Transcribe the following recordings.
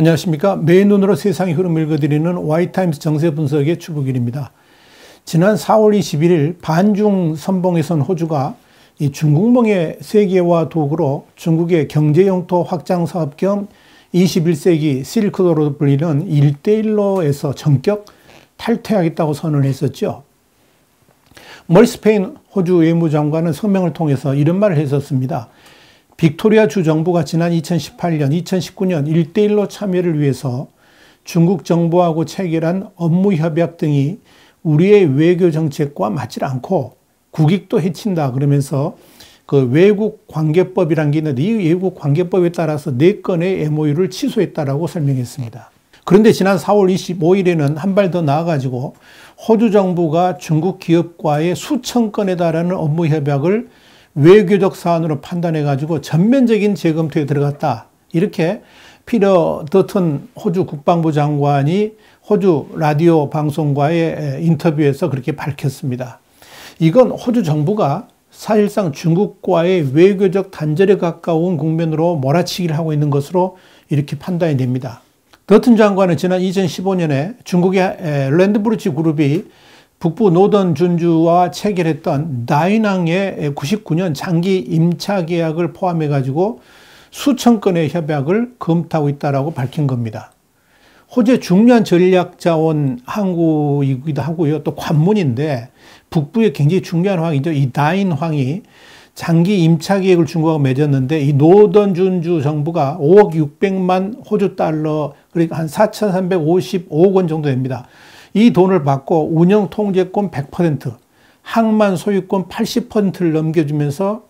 안녕하십니까. 매일 눈으로 세상의 흐름을 읽어드리는 와이타임스 정세 분석의 추부길입니다. 지난 4월 21일 반중 선봉에 선 호주가 이 중국몽의 세계화 도구로 중국의 경제영토 확장 사업 겸 21세기 실크로드로 불리는 1대1로에서 전격 탈퇴하겠다고 선언을 했었죠. 머리스 페인 호주 외무장관은 성명을 통해서 이런 말을 했었습니다. 빅토리아 주 정부가 지난 2018년, 2019년 1대1로 참여를 위해서 중국 정부하고 체결한 업무 협약 등이 우리의 외교 정책과 맞지 않고 국익도 해친다 그러면서 그 외국 관계법이란 게 있는데 이 외국 관계법에 따라서 4건의 MOU를 취소했다라고 설명했습니다. 그런데 지난 4월 25일에는 한 발 더 나아가지고 호주 정부가 중국 기업과의 수천 건에 달하는 업무 협약을 외교적 사안으로 판단해가지고 전면적인 재검토에 들어갔다. 이렇게 피터 더튼 호주 국방부 장관이 호주 라디오 방송과의 인터뷰에서 그렇게 밝혔습니다. 이건 호주 정부가 사실상 중국과의 외교적 단절에 가까운 국면으로 몰아치기를 하고 있는 것으로 이렇게 판단이 됩니다. 더튼 장관은 지난 2015년에 중국의 랜드브리지 그룹이 북부 노던 준주와 체결했던 다이낭의 99년 장기 임차 계약을 포함해 가지고 수천 건의 협약을 검토하고 있다라고 밝힌 겁니다. 호주의 중요한 전략 자원 항구이기도 하고요. 또 관문인데 북부의 굉장히 중요한 황이죠. 이 다인황이 장기 임차 계획을 중국하고 맺었는데 이 노던 준주 정부가 5억 600만 호주 달러, 그러니까 한 4,355억 원 정도 됩니다. 이 돈을 받고 운영 통제권 100%, 항만 소유권 80%를 넘겨주면서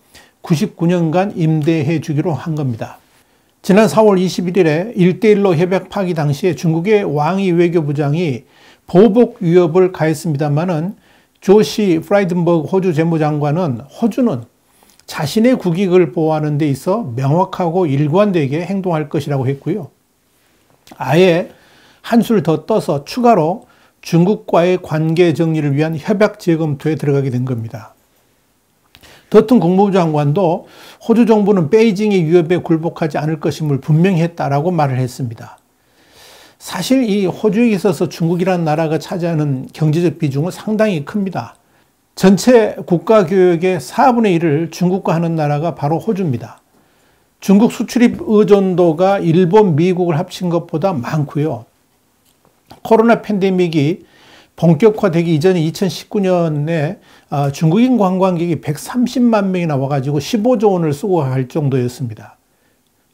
99년간 임대해 주기로 한 겁니다. 지난 4월 21일에 1대1로 협약 파기 당시에 중국의 왕이 외교부장이 보복 위협을 가했습니다마는 조시 프라이든버그 호주 재무장관은 호주는 자신의 국익을 보호하는 데 있어 명확하고 일관되게 행동할 것이라고 했고요. 아예 한술 더 떠서 추가로 중국과의 관계 정리를 위한 협약 재검토에 들어가게 된 겁니다. 더튼 국무부 장관도 호주 정부는 베이징의 위협에 굴복하지 않을 것임을 분명히 했다라고 말을 했습니다. 사실 이 호주에 있어서 중국이라는 나라가 차지하는 경제적 비중은 상당히 큽니다. 전체 국가 교역의 4분의 1을 중국과 하는 나라가 바로 호주입니다. 중국 수출입 의존도가 일본, 미국을 합친 것보다 많고요. 코로나 팬데믹이 본격화되기 이전에 2019년에 중국인 관광객이 130만 명이나 와가지고 15조 원을 쓰고 갈 정도였습니다.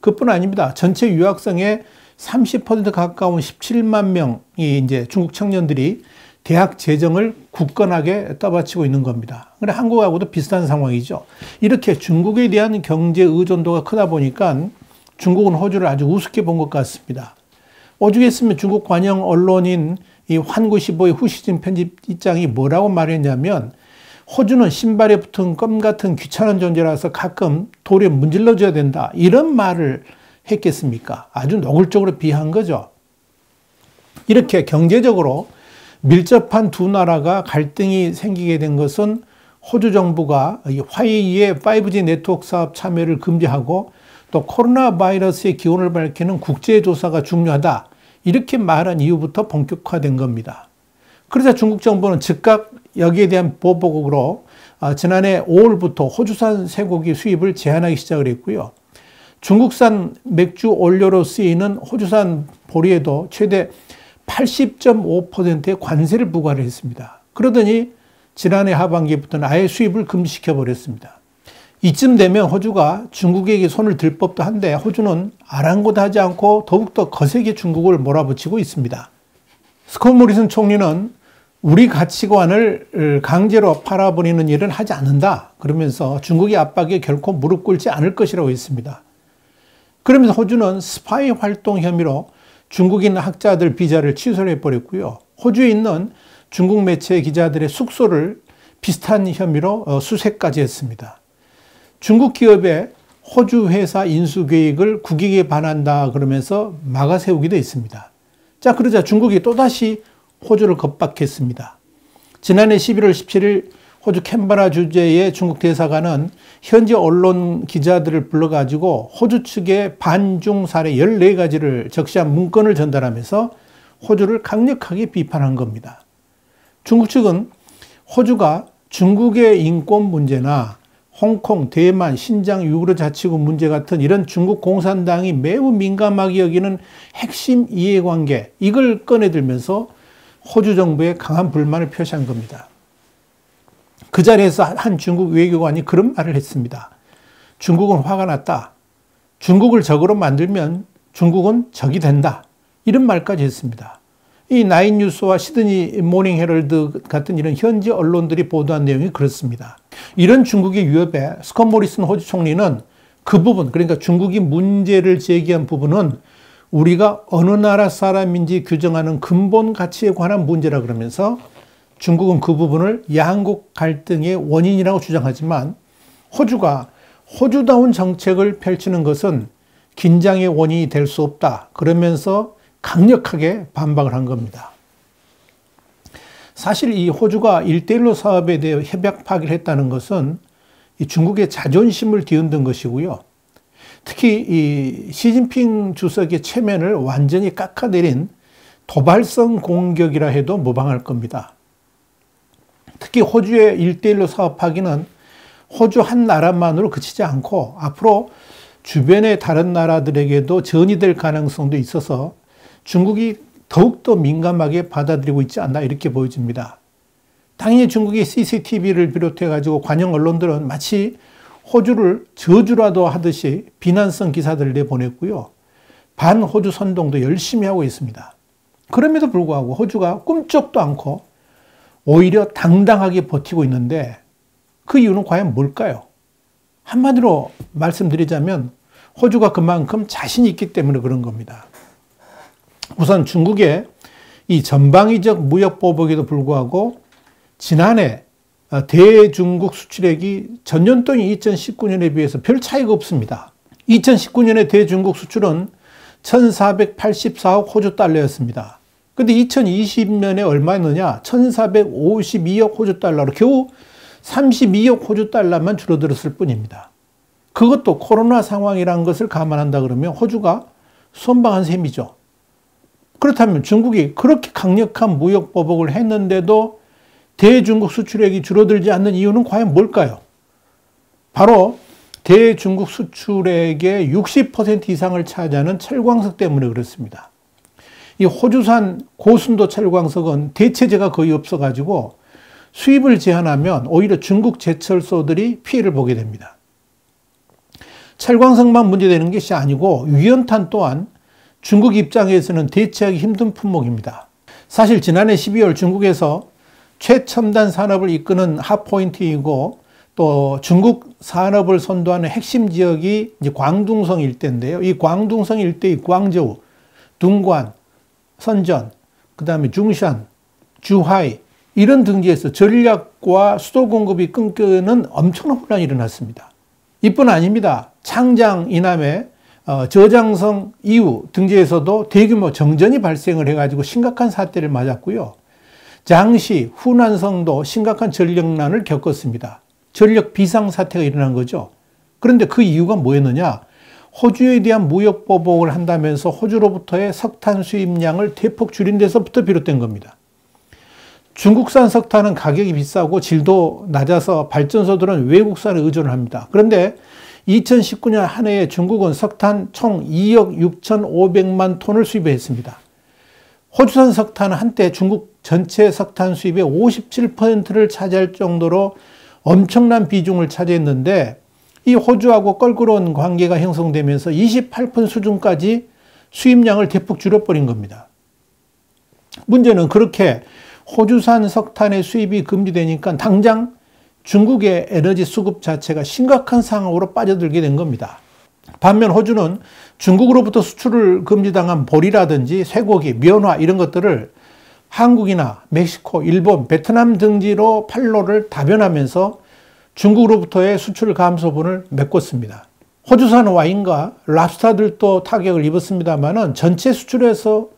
그뿐 아닙니다. 전체 유학생의 30% 가까운 17만 명이 이제 중국 청년들이 대학 재정을 굳건하게 떠받치고 있는 겁니다. 근데 한국하고도 비슷한 상황이죠. 이렇게 중국에 대한 경제 의존도가 크다 보니까 중국은 호주를 아주 우습게 본 것 같습니다. 오죽 했으면 중국 관영 언론인 이 환구시보의 후시진 편집장이 뭐라고 말했냐면 호주는 신발에 붙은 껌 같은 귀찮은 존재라서 가끔 돌에 문질러줘야 된다. 이런 말을 했겠습니까? 아주 노골적으로 비하한 거죠. 이렇게 경제적으로 밀접한 두 나라가 갈등이 생기게 된 것은 호주 정부가 화웨이의 5G 네트워크 사업 참여를 금지하고 또 코로나 바이러스의 기원을 밝히는 국제조사가 중요하다. 이렇게 말한 이후부터 본격화된 겁니다. 그러자 중국 정부는 즉각 여기에 대한 보복으로 지난해 5월부터 호주산 쇠고기 수입을 제한하기 시작을 했고요. 중국산 맥주 원료로 쓰이는 호주산 보리에도 최대 80.5%의 관세를 부과를 했습니다. 그러더니 지난해 하반기부터는 아예 수입을 금지시켜 버렸습니다. 이쯤 되면 호주가 중국에게 손을 들 법도 한데 호주는 아랑곳하지 않고 더욱더 거세게 중국을 몰아붙이고 있습니다. 스콧 모리슨 총리는 우리 가치관을 강제로 팔아버리는 일은 하지 않는다. 그러면서 중국의 압박에 결코 무릎 꿇지 않을 것이라고 했습니다. 그러면서 호주는 스파이 활동 혐의로 중국인 학자들 비자를 취소를 해버렸고요. 호주에 있는 중국 매체 기자들의 숙소를 비슷한 혐의로 수색까지 했습니다. 중국 기업의 호주 회사 인수 계획을 국익에 반한다 그러면서 막아세우기도 했습니다. 자, 그러자 중국이 또다시 호주를 겁박했습니다. 지난해 11월 17일 호주 캔버라 주재의 중국 대사관은 현지 언론 기자들을 불러가지고 호주 측의 반중 사례 14가지를 적시한 문건을 전달하면서 호주를 강력하게 비판한 겁니다. 중국 측은 호주가 중국의 인권 문제나 홍콩, 대만, 신장, 유구르 자치구 문제 같은 이런 중국 공산당이 매우 민감하게 여기는 핵심 이해관계, 이걸 꺼내들면서 호주 정부에 강한 불만을 표시한 겁니다. 그 자리에서 한 중국 외교관이 그런 말을 했습니다. 중국은 화가 났다. 중국을 적으로 만들면 중국은 적이 된다. 이런 말까지 했습니다. 이 나인뉴스와 시드니 모닝 헤럴드 같은 이런 현지 언론들이 보도한 내용이 그렇습니다. 이런 중국의 위협에 스콧 모리슨 호주 총리는 그 부분, 그러니까 중국이 문제를 제기한 부분은 우리가 어느 나라 사람인지 규정하는 근본 가치에 관한 문제라 그러면서 중국은 그 부분을 양국 갈등의 원인이라고 주장하지만 호주가 호주다운 정책을 펼치는 것은 긴장의 원인이 될 수 없다. 그러면서 강력하게 반박을 한 겁니다. 사실 이 호주가 1:1로 사업에 대해 협약 파기를 했다는 것은 이 중국의 자존심을 뒤흔든 것이고요. 특히 이 시진핑 주석의 체면을 완전히 깎아내린 도발성 공격이라 해도 무방할 겁니다. 특히 호주의 1:1로 사업 파기는 호주 한 나라만으로 그치지 않고 앞으로 주변의 다른 나라들에게도 전이될 가능성도 있어서 중국이 더욱더 민감하게 받아들이고 있지 않나 이렇게 보여집니다. 당연히 중국의 CCTV를 비롯해 가지고 관영 언론들은 마치 호주를 저주라도 하듯이 비난성 기사들을 내보냈고요. 반호주 선동도 열심히 하고 있습니다. 그럼에도 불구하고 호주가 꿈쩍도 않고 오히려 당당하게 버티고 있는데 그 이유는 과연 뭘까요? 한마디로 말씀드리자면 호주가 그만큼 자신이 있기 때문에 그런 겁니다. 우선 중국의 이 전방위적 무역 보복에도 불구하고 지난해 대중국 수출액이 전년도인 2019년에 비해서 별 차이가 없습니다. 2019년에 대중국 수출은 1,484억 호주 달러였습니다. 근데 2020년에 얼마였느냐? 1,452억 호주 달러로 겨우 32억 호주 달러만 줄어들었을 뿐입니다. 그것도 코로나 상황이라는 것을 감안한다 그러면 호주가 선방한 셈이죠. 그렇다면 중국이 그렇게 강력한 무역 보복을 했는데도 대중국 수출액이 줄어들지 않는 이유는 과연 뭘까요? 바로 대중국 수출액의 60% 이상을 차지하는 철광석 때문에 그렇습니다. 이 호주산 고순도 철광석은 대체재가 거의 없어가지고 수입을 제한하면 오히려 중국 제철소들이 피해를 보게 됩니다. 철광석만 문제되는 것이 아니고 유연탄 또한 중국 입장에서는 대체하기 힘든 품목입니다. 사실 지난해 12월 중국에서 최첨단 산업을 이끄는 핫포인트이고 또 중국 산업을 선도하는 핵심 지역이 이제 광둥성 일대인데요. 이 광둥성 일대의 광저우, 둥관, 선전, 그 다음에 중샨, 주하이 이런 등지에서 전력과 수도 공급이 끊기는 엄청난 혼란이 일어났습니다. 이뿐 아닙니다. 창장 이남의 저장성 이후 등지에서도 대규모 정전이 발생을 해가지고 심각한 사태를 맞았고요. 장시, 후난성도 심각한 전력난을 겪었습니다. 전력 비상사태가 일어난 거죠. 그런데 그 이유가 뭐였느냐? 호주에 대한 무역 보복을 한다면서 호주로부터의 석탄 수입량을 대폭 줄인 데서부터 비롯된 겁니다. 중국산 석탄은 가격이 비싸고 질도 낮아서 발전소들은 외국산에 의존을 합니다. 그런데 2019년 한 해에 중국은 석탄 총 2억 6,500만 톤을 수입했습니다. 호주산 석탄은 한때 중국 전체 석탄 수입의 57%를 차지할 정도로 엄청난 비중을 차지했는데 이 호주하고 껄끄러운 관계가 형성되면서 28% 수준까지 수입량을 대폭 줄여버린 겁니다. 문제는 그렇게 호주산 석탄의 수입이 금지되니까 당장 중국의 에너지 수급 자체가 심각한 상황으로 빠져들게 된 겁니다. 반면 호주는 중국으로부터 수출을 금지당한 보리라든지 쇠고기, 면화 이런 것들을 한국이나 멕시코, 일본, 베트남 등지로 판로를 다변하면서 중국으로부터의 수출 감소분을 메꿨습니다. 호주산 와인과 랍스타들도 타격을 입었습니다만 전체 수출에서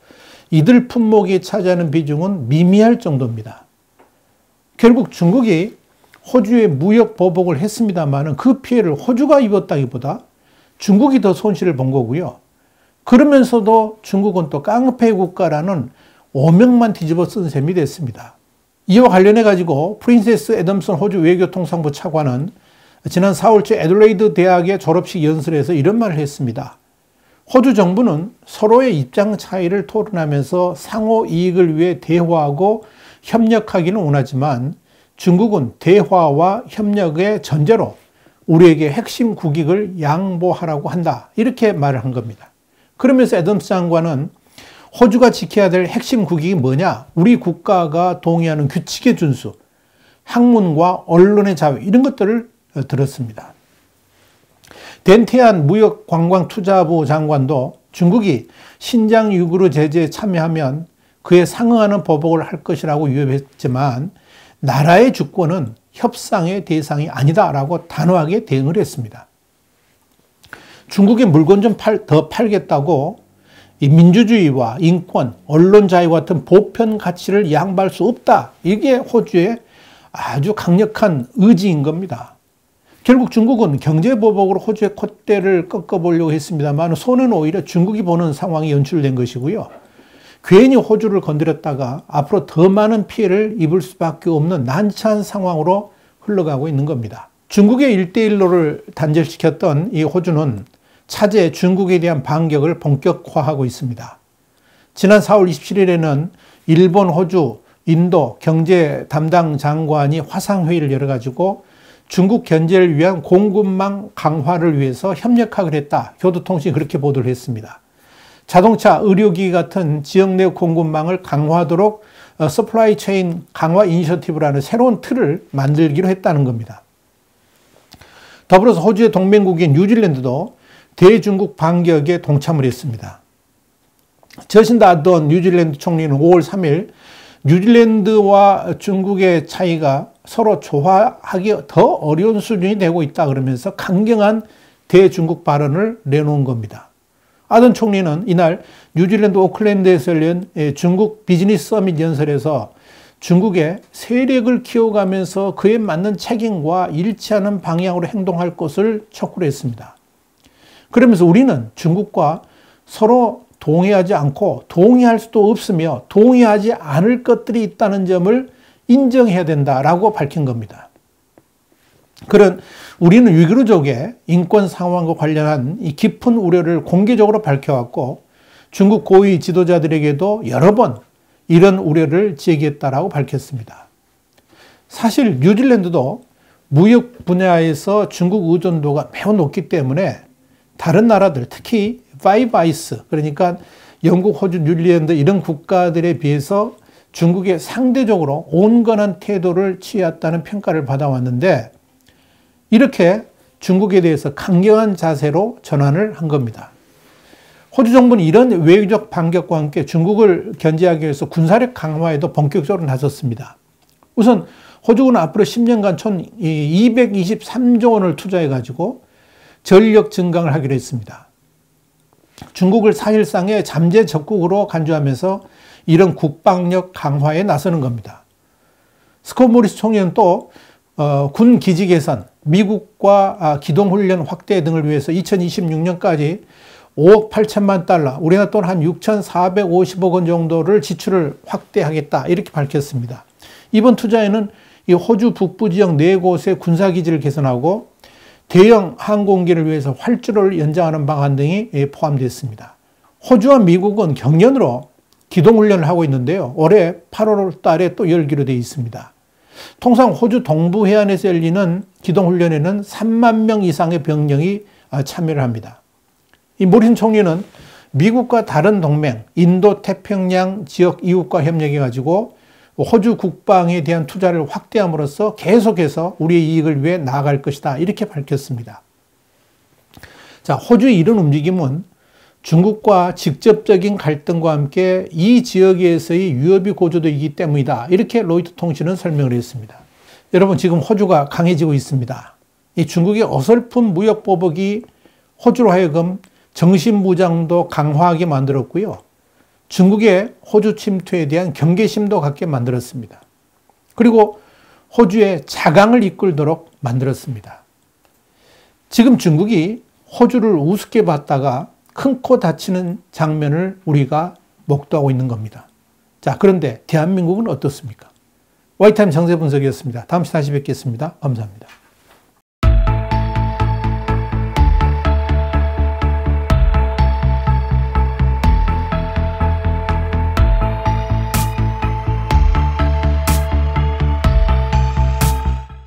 이들 품목이 차지하는 비중은 미미할 정도입니다. 결국 중국이 호주에 무역 보복을 했습니다만 그 피해를 호주가 입었다기보다 중국이 더 손실을 본 거고요. 그러면서도 중국은 또 깡패 국가라는 오명만 뒤집어 쓴 셈이 됐습니다. 이와 관련해 가지고 프린세스 애덤슨 호주 외교통상부 차관은 지난 4월초 애들레이드 대학의 졸업식 연설에서 이런 말을 했습니다. 호주 정부는 서로의 입장 차이를 토론하면서 상호 이익을 위해 대화하고 협력하기는 원하지만 중국은 대화와 협력의 전제로 우리에게 핵심 국익을 양보하라고 한다. 이렇게 말을 한 겁니다. 그러면서 애덤스 장관은 호주가 지켜야 될 핵심 국익이 뭐냐? 우리 국가가 동의하는 규칙의 준수, 학문과 언론의 자유 이런 것들을 들었습니다. 덴태안 무역관광투자부 장관도 중국이 신장 유구르 제재에 참여하면 그에 상응하는 보복을 할 것이라고 위협했지만 나라의 주권은 협상의 대상이 아니다라고 단호하게 대응을 했습니다. 중국에 물건 좀 더 팔겠다고 이 민주주의와 인권, 언론 자유 같은 보편 가치를 양보할 수 없다. 이게 호주의 아주 강력한 의지인 겁니다. 결국 중국은 경제보복으로 호주의 콧대를 꺾어보려고 했습니다만 손은 오히려 중국이 보는 상황이 연출된 것이고요. 괜히 호주를 건드렸다가 앞으로 더 많은 피해를 입을 수밖에 없는 난처한 상황으로 흘러가고 있는 겁니다. 중국의 1대1로를 단절시켰던 이 호주는 차제 중국에 대한 반격을 본격화하고 있습니다. 지난 4월 27일에는 일본, 호주, 인도 경제 담당 장관이 화상회의를 열어가지고 중국 견제를 위한 공급망 강화를 위해서 협력하기로 했다. 교도통신이 그렇게 보도를 했습니다. 자동차, 의료기기 같은 지역 내 공급망을 강화하도록 서플라이 체인 강화 이니셔티브라는 새로운 틀을 만들기로 했다는 겁니다. 더불어서 호주의 동맹국인 뉴질랜드도 대중국 반격에 동참을 했습니다. 저신다 아던 뉴질랜드 총리는 5월 3일 뉴질랜드와 중국의 차이가 서로 조화하기 더 어려운 수준이 되고 있다 그러면서 강경한 대중국 발언을 내놓은 겁니다. 아던 총리는 이날 뉴질랜드 오클랜드에서 열린 중국 비즈니스 서밋 연설에서 중국의 세력을 키워가면서 그에 맞는 책임과 일치하는 방향으로 행동할 것을 촉구를 했습니다. 그러면서 우리는 중국과 서로 동의하지 않고 동의할 수도 없으며 동의하지 않을 것들이 있다는 점을 인정해야 된다라고 밝힌 겁니다. 그런 우리는 위구르족의 인권 상황과 관련한 이 깊은 우려를 공개적으로 밝혀왔고 중국 고위 지도자들에게도 여러 번 이런 우려를 제기했다라고 밝혔습니다. 사실 뉴질랜드도 무역 분야에서 중국 의존도가 매우 높기 때문에 다른 나라들 특히 파이브 아이스 그러니까 영국, 호주, 뉴질랜드 이런 국가들에 비해서 중국에 상대적으로 온건한 태도를 취했다는 평가를 받아왔는데 이렇게 중국에 대해서 강경한 자세로 전환을 한 겁니다. 호주 정부는 이런 외교적 반격과 함께 중국을 견제하기 위해서 군사력 강화에도 본격적으로 나섰습니다. 우선 호주군은 앞으로 10년간 총 223조 원을 투자해가지고 전력 증강을 하기로 했습니다. 중국을 사실상의 잠재 적국으로 간주하면서 이런 국방력 강화에 나서는 겁니다. 스콧 모리스 총리는 또 군 기지 개선, 미국과 기동훈련 확대 등을 위해서 2026년까지 5억 8천만 달러, 우리나라 돈 한 6,450억 원 정도를 지출을 확대하겠다 이렇게 밝혔습니다. 이번 투자에는 이 호주 북부 지역 4곳의 군사기지를 개선하고 대형 항공기를 위해서 활주로를 연장하는 방안 등이 포함됐습니다. 호주와 미국은 경련으로 기동훈련을 하고 있는데요. 올해 8월 달에 또 열기로 되어 있습니다. 통상 호주 동부 해안에서 열리는 기동훈련에는 3만 명 이상의 병력이 참여를 합니다. 이 모리슨 총리는 미국과 다른 동맹, 인도 태평양 지역 이웃과 협력해가지고 호주 국방에 대한 투자를 확대함으로써 계속해서 우리의 이익을 위해 나아갈 것이다. 이렇게 밝혔습니다. 자, 호주의 이런 움직임은 중국과 직접적인 갈등과 함께 이 지역에서의 위협이 고조되기 때문이다. 이렇게 로이터 통신은 설명을 했습니다. 여러분, 지금 호주가 강해지고 있습니다. 이 중국의 어설픈 무역 보복이 호주로 하여금 정신무장도 강화하게 만들었고요. 중국의 호주 침투에 대한 경계심도 갖게 만들었습니다. 그리고 호주의 자강을 이끌도록 만들었습니다. 지금 중국이 호주를 우습게 봤다가 큰 코 다치는 장면을 우리가 목도하고 있는 겁니다. 자, 그런데 대한민국은 어떻습니까? 와이타임 정세 분석이었습니다. 다음 시간에 다시 뵙겠습니다. 감사합니다.